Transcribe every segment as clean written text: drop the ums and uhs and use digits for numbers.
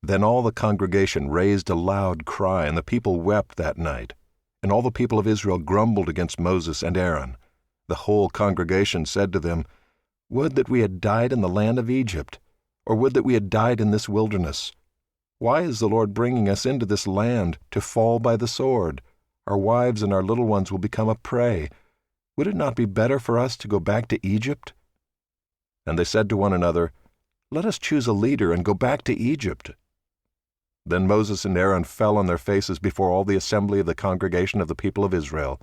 Then all the congregation raised a loud cry, and the people wept that night. And all the people of Israel grumbled against Moses and Aaron. The whole congregation said to them, "Would that we had died in the land of Egypt, or would that we had died in this wilderness. Why is the Lord bringing us into this land to fall by the sword? Our wives and our little ones will become a prey. Would it not be better for us to go back to Egypt?" And they said to one another, "Let us choose a leader and go back to Egypt." Then Moses and Aaron fell on their faces before all the assembly of the congregation of the people of Israel.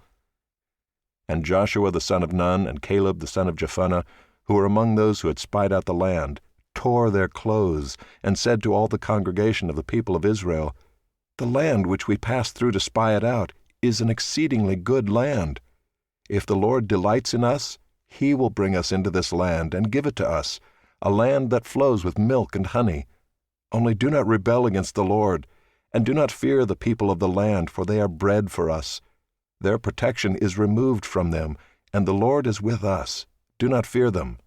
And Joshua the son of Nun and Caleb the son of Jephunneh, who were among those who had spied out the land, tore their clothes, and said to all the congregation of the people of Israel, "The land which we passed through to spy it out is an exceedingly good land. If the Lord delights in us, He will bring us into this land and give it to us, a land that flows with milk and honey. Only do not rebel against the Lord, and do not fear the people of the land, for they are bread for us. Their protection is removed from them, and the Lord is with us. Do not fear them."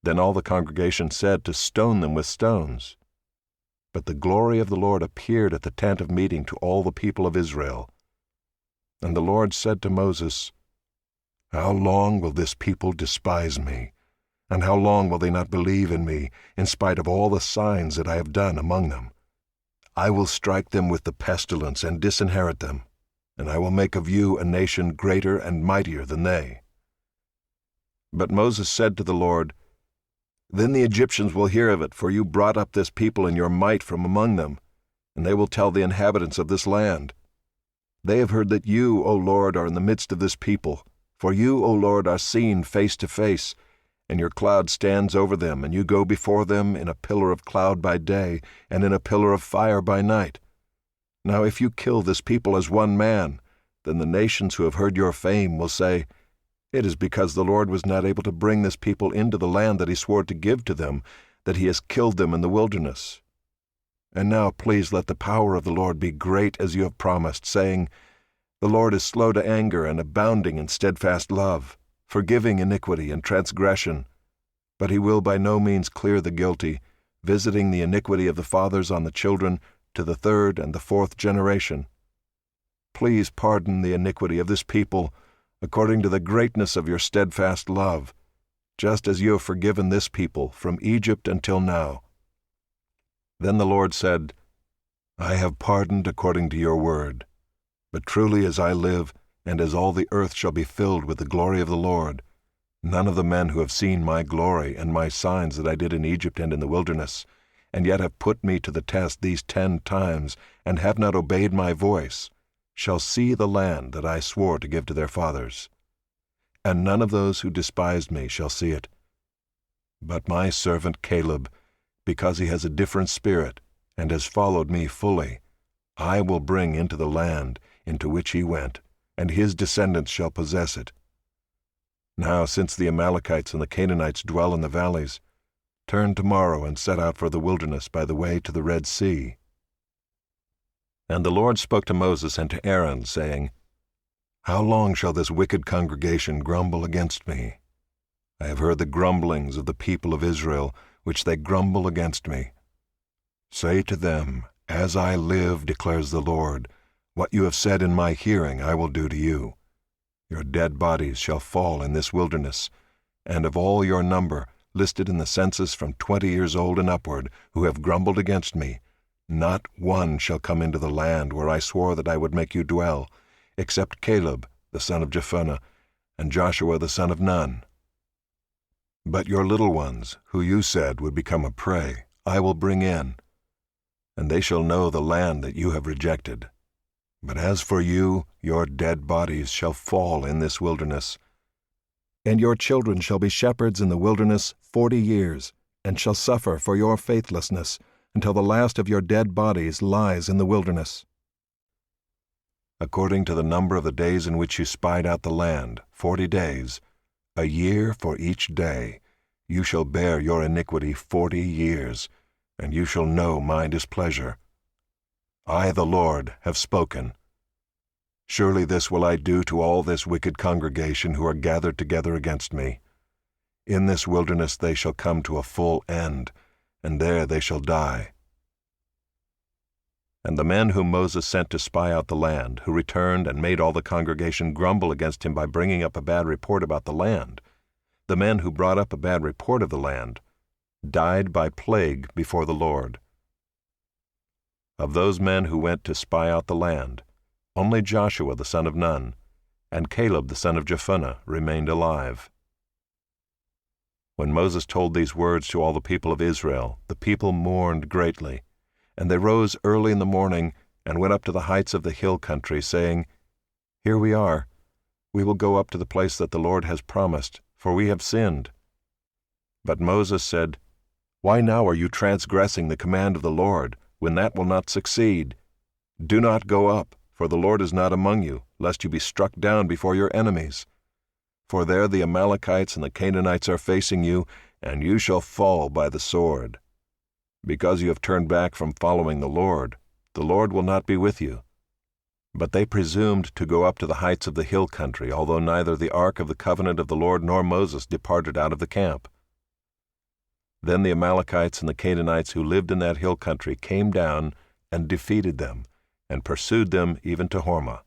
Then all the congregation said to stone them with stones. But the glory of the Lord appeared at the tent of meeting to all the people of Israel. And the Lord said to Moses, "How long will this people despise me? And how long will they not believe in me, in spite of all the signs that I have done among them? I will strike them with the pestilence and disinherit them, and I will make of you a nation greater and mightier than they." But Moses said to the Lord, "Then the Egyptians will hear of it, for you brought up this people in your might from among them, and they will tell the inhabitants of this land. They have heard that you, O Lord, are in the midst of this people, for you, O Lord, are seen face to face, and your cloud stands over them, and you go before them in a pillar of cloud by day, and in a pillar of fire by night. Now if you kill this people as one man, then the nations who have heard your fame will say, 'It is because the Lord was not able to bring this people into the land that He swore to give to them, that He has killed them in the wilderness.' And now please let the power of the Lord be great as you have promised, saying, 'The Lord is slow to anger and abounding in steadfast love, forgiving iniquity and transgression. But He will by no means clear the guilty, visiting the iniquity of the fathers on the children to the third and the fourth generation. Please pardon the iniquity of this people, according to the greatness of your steadfast love, just as you have forgiven this people from Egypt until now.' Then the Lord said, 'I have pardoned according to your word. But truly as I live, and as all the earth shall be filled with the glory of the Lord, none of the men who have seen my glory and my signs that I did in Egypt and in the wilderness, and yet have put me to the test these 10 times, and have not obeyed my voice, shall see the land that I swore to give to their fathers. And none of those who despised me shall see it. But my servant Caleb, because he has a different spirit, and has followed me fully, I will bring into the land into which he went, and his descendants shall possess it. Now since the Amalekites and the Canaanites dwell in the valleys, turn tomorrow and set out for the wilderness by the way to the Red Sea." And the Lord spoke to Moses and to Aaron, saying, "How long shall this wicked congregation grumble against me? I have heard the grumblings of the people of Israel, which they grumble against me. Say to them, 'As I live, declares the Lord, what you have said in my hearing I will do to you. Your dead bodies shall fall in this wilderness, and of all your number, listed in the census from 20 years old and upward, who have grumbled against me, not one shall come into the land where I swore that I would make you dwell, except Caleb the son of Jephunneh, and Joshua the son of Nun. But your little ones, who you said would become a prey, I will bring in, and they shall know the land that you have rejected. But as for you, your dead bodies shall fall in this wilderness. And your children shall be shepherds in the wilderness 40 years, and shall suffer for your faithlessness, until the last of your dead bodies lies in the wilderness. According to the number of the days in which you spied out the land, 40 days, a year for each day, you shall bear your iniquity 40 years, and you shall know my displeasure. I, the Lord, have spoken. Surely this will I do to all this wicked congregation who are gathered together against me. In this wilderness they shall come to a full end, and there they shall die. And the men whom Moses sent to spy out the land, who returned and made all the congregation grumble against him by bringing up a bad report about the land, the men who brought up a bad report of the land, died by plague before the Lord. Of those men who went to spy out the land, only Joshua the son of Nun and Caleb the son of Jephunneh remained alive. When Moses told these words to all the people of Israel, the people mourned greatly. And they rose early in the morning and went up to the heights of the hill country, saying, "Here we are. We will go up to the place that the Lord has promised, for we have sinned." But Moses said, "Why now are you transgressing the command of the Lord, when that will not succeed? Do not go up, for the Lord is not among you, lest you be struck down before your enemies. For there the Amalekites and the Canaanites are facing you, and you shall fall by the sword. Because you have turned back from following the Lord will not be with you." But they presumed to go up to the heights of the hill country, although neither the ark of the covenant of the Lord nor Moses departed out of the camp. Then the Amalekites and the Canaanites who lived in that hill country came down and defeated them, and pursued them even to Hormah.